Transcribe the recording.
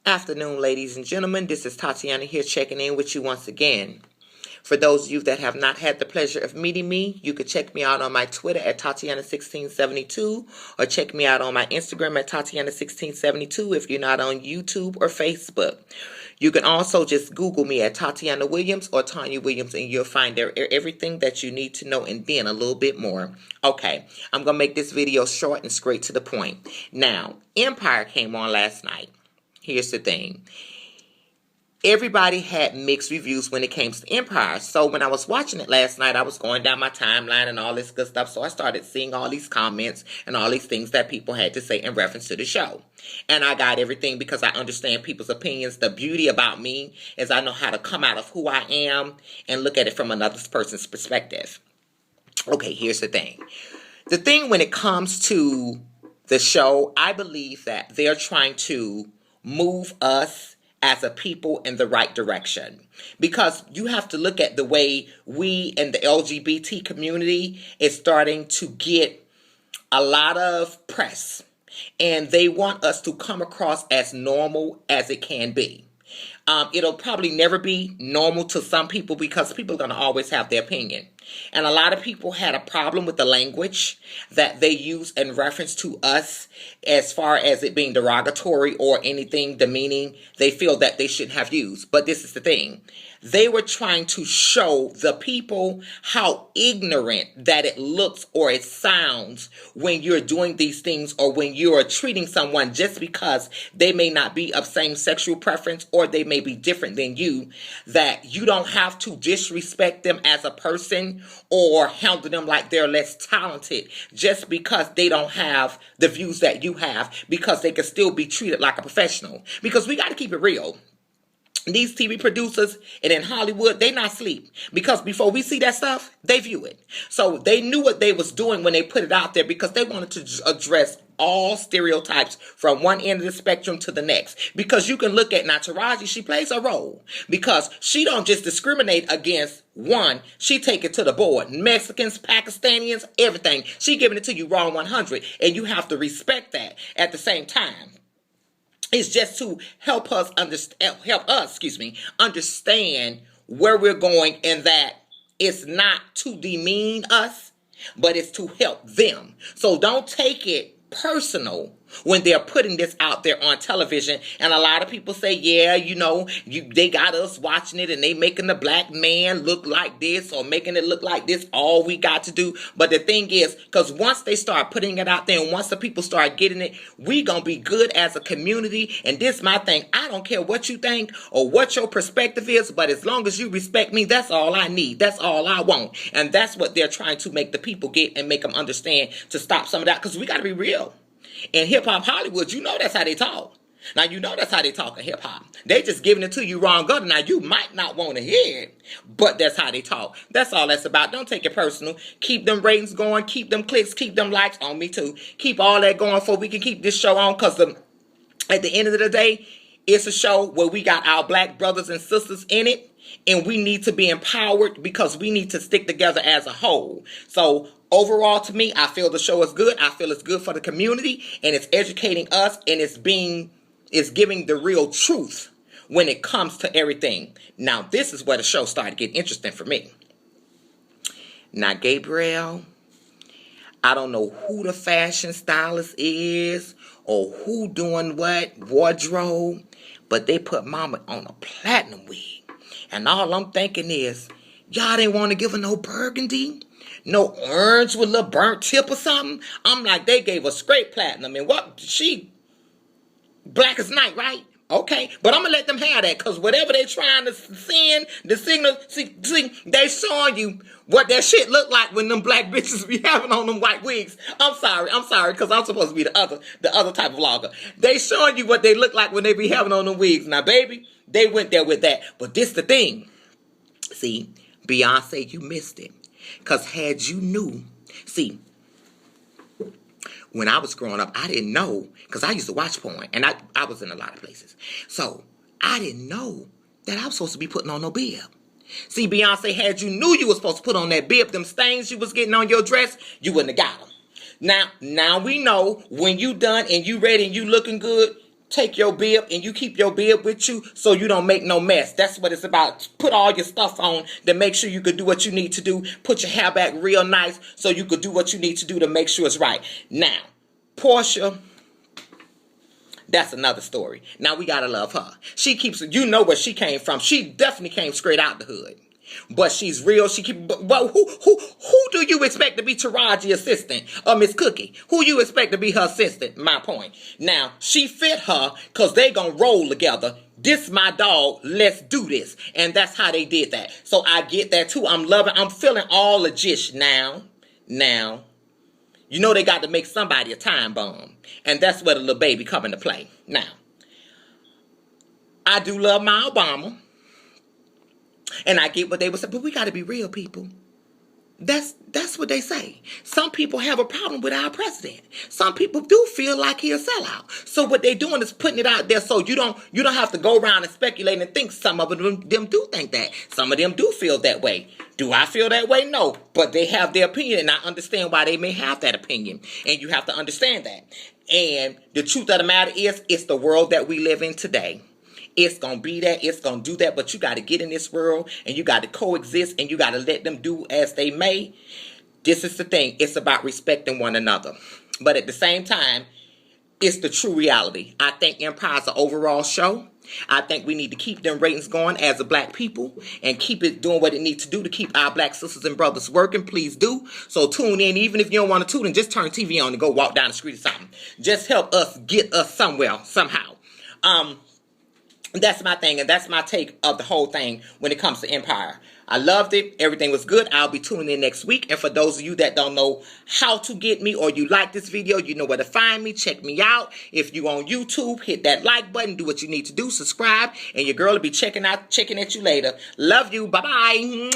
Afternoon, ladies and gentlemen. This is Tatiana here checking in with you once again. For those of you that have not had the pleasure of meeting me, you could check me out on my Twitter at Tatiana1672 or check me out on my Instagram at Tatiana1672 if you're not on YouTube or Facebook. You can also just Google me at Tatiana Williams or Tanya Williams and you'll find there everything that you need to know and then a little bit more. Okay, I'm going to make this video short and straight to the point. Now, Empire came on last night. Here's the thing. Everybody had mixed reviews when it came to Empire. So when I was watching it last night, I was going down my timeline and all this good stuff. So I started seeing all these comments and all these things that people had to say in reference to the show. And I got everything because I understand people's opinions. The beauty about me is I know how to come out of who I am and look at it from another person's perspective. Okay, here's the thing. The thing when it comes to the show, I believe that they're trying to move us as a people in the right direction. Because you have to look at the way we in the LGBT community is starting to get a lot of press. And they want us to come across as normal as it can be. It'll probably never be normal to some people because people are going to always have their opinion. And a lot of people had a problem with the language that they use in reference to us as far as it being derogatory or anything demeaning they feel that they shouldn't have used. But this is the thing. They were trying to show the people how ignorant that it looks or it sounds when you're doing these things or when you're treating someone just because they may not be of same sexual preference or they may be different than you, that you don't have to disrespect them as a person or handle them like they're less talented just because they don't have the views that you have, because they can still be treated like a professional. Because we got to keep it real. These TV producers and in Hollywood, they not sleep. Because before we see that stuff, they view it. So they knew what they was doing when they put it out there because they wanted to address all stereotypes from one end of the spectrum to the next. Because you can look at Nataraji, she plays a role. Because she don't just discriminate against one, she take it to the board. Mexicans, Pakistanians, everything. She giving it to you raw 100. And you have to respect that at the same time. It's just to help us understand where we're going, and that it's not to demean us, but it's to help them. So don't take it personal when they're putting this out there on television. And a lot of people say, yeah, they got us watching it and they making the black man look like this or making it look like this. All we got to do. But the thing is, because once they start putting it out there and once the people start getting it, we going to be good as a community. And this my thing. I don't care what you think or what your perspective is, but as long as you respect me, that's all I need. That's all I want. And that's what they're trying to make the people get and make them understand to stop some of that, because we got to be real. In hip-hop Hollywood, that's how they talk. Now, that's how they talk in hip-hop. They just giving it to you wrong gutter. Now, you might not want to hear it, but that's how they talk. That's all that's about. Don't take it personal. Keep them ratings going. Keep them clicks. Keep them likes on me, too. Keep all that going so we can keep this show on, because at the end of the day, it's a show where we got our black brothers and sisters in it, and we need to be empowered because we need to stick together as a whole. So, overall, to me, I feel the show is good. I feel it's good for the community, and it's educating us, and it's giving the real truth when it comes to everything. Now, this is where the show started getting interesting for me. Now, Gabriel, I don't know who the fashion stylist is or who doing what wardrobe, but they put Mama on a platinum wig. And all I'm thinking is, y'all didn't want to give her no burgundy? No orange with a little burnt tip or something? I'm like, they gave her straight platinum. And what? She black as night, right? Okay. But I'm going to let them have that, because whatever they trying to send, the signal, see, they showing you what that shit look like when them black bitches be having on them white wigs. I'm sorry, because I'm supposed to be the other type of vlogger. They showing you what they look like when they be having on them wigs. Now, baby, they went there with that. But this the thing. See, Beyonce, you missed it. Because had you knew, see, when I was growing up, I didn't know, because I used to watch porn, and I was in a lot of places. So, I didn't know that I was supposed to be putting on no bib. See, Beyonce, had you knew you were supposed to put on that bib, them stains you was getting on your dress, you wouldn't have got them. Now we know when you done and you ready and you looking good, take your bib and you keep your bib with you so you don't make no mess. That's what it's about. Put all your stuff on to make sure you could do what you need to do. Put your hair back real nice so you could do what you need to do to make sure it's right. Now, Portia, that's another story. Now we gotta love her. She keeps, you know where she came from. She definitely came straight out the hood. But she's real. She keep. But who do you expect to be Taraji's assistant or Miss Cookie? Who you expect to be her assistant? My point. Now she fit her because they gonna roll together. This my dog. Let's do this, and that's how they did that. So I get that too. I'm loving. I'm feeling all the jish now. Now, you know they got to make somebody a time bomb, and that's where the little baby come into play. Now, I do love my Obama. And I get what they would say, but we got to be real, people. That's what they say. Some people have a problem with our president. Some people do feel like he's a sellout. So what they're doing is putting it out there so you don't have to go around and speculate and think. Some of them do think that. Some of them do feel that way. Do I feel that way? No. But they have their opinion, and I understand why they may have that opinion. And you have to understand that. And the truth of the matter is, it's the world that we live in today. It's going to be that. It's going to do that. But you got to get in this world and you got to coexist and you got to let them do as they may. This is the thing. It's about respecting one another. But at the same time, it's the true reality. I think Empire's an overall show. I think we need to keep them ratings going as a black people and keep it doing what it needs to do to keep our black sisters and brothers working. Please do. So tune in. Even if you don't want to tune in, just turn TV on and go walk down the street or something. Just help us get us somewhere, somehow. That's my thing, and that's my take of the whole thing when it comes to Empire. I loved it. Everything was good. I'll be tuning in next week. And for those of you that don't know how to get me or you like this video, you know where to find me. Check me out. If you on YouTube, hit that like button. Do what you need to do. Subscribe. And your girl will be checking at you later. Love you. Bye-bye.